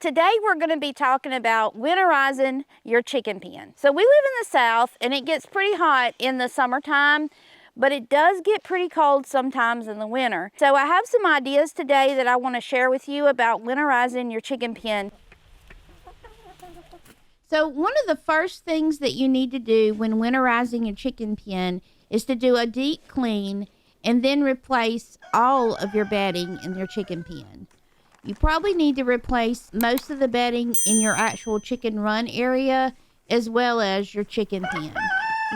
Today we're going to be talking about winterizing your chicken pen. So we live in the South and it gets pretty hot in the summertime, but it does get pretty cold sometimes in the winter. So I have some ideas today that I want to share with you about winterizing your chicken pen. So one of the first things that you need to do when winterizing your chicken pen is to do a deep clean and then replace all of your bedding in your chicken pen. You probably need to replace most of the bedding in your actual chicken run area as well as your chicken pen.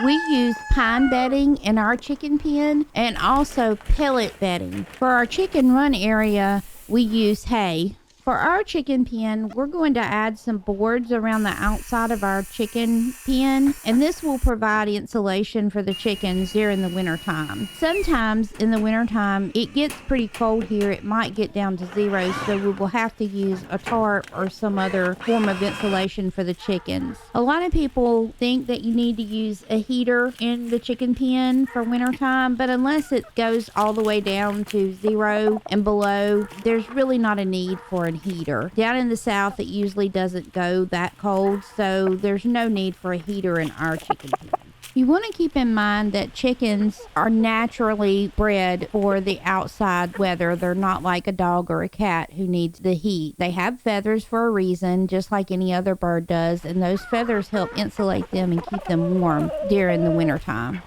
We use pine bedding in our chicken pen and also pellet bedding. For our chicken run area, we use hay. For our chicken pen, we're going to add some boards around the outside of our chicken pen, and this will provide insulation for the chickens during the winter time. Sometimes in the winter time, it gets pretty cold here. It might get down to 0, so we will have to use a tarp or some other form of insulation for the chickens. A lot of people think that you need to use a heater in the chicken pen for winter time, but unless it goes all the way down to 0 and below, there's really not a need for a heater. Down in the South, it usually doesn't go that cold, so there's no need for a heater in our chicken pen. You want to keep in mind that chickens are naturally bred for the outside weather. They're not like a dog or a cat who needs the heat. They have feathers for a reason, just like any other bird does, and those feathers help insulate them and keep them warm during the winter time.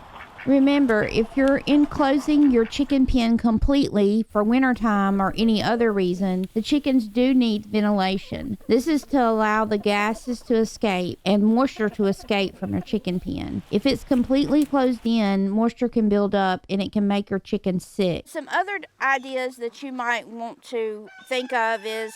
Remember, if you're enclosing your chicken pen completely for wintertime or any other reason, the chickens do need ventilation. This is to allow the gases to escape and moisture to escape from your chicken pen. If it's completely closed in, moisture can build up and it can make your chickens sick. Some other ideas that you might want to think of is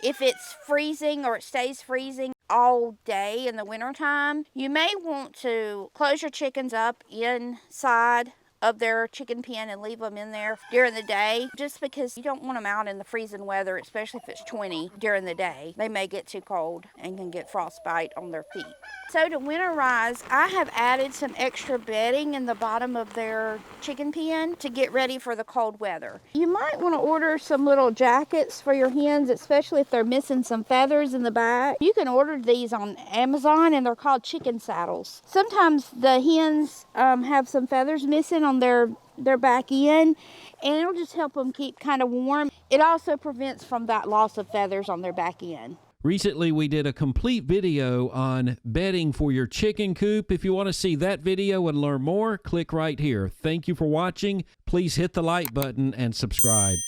if it's freezing or it stays freezing all day in the wintertime, you may want to close your chickens up inside of their chicken pen and leave them in there during the day, just because you don't want them out in the freezing weather, especially if it's 20 during the day. They may get too cold and can get frostbite on their feet. So to winterize, I have added some extra bedding in the bottom of their chicken pen to get ready for the cold weather. You might want to order some little jackets for your hens, especially if they're missing some feathers in the back. You can order these on Amazon and they're called chicken saddles. Sometimes the hens have some feathers missing on their back end, and it'll just help them keep kind of warm. It also prevents from that loss of feathers on their back end. Recently, we did a complete video on bedding for your chicken coop. If you want to see that video and learn more, click right here. Thank you for watching. Please hit the like button and subscribe.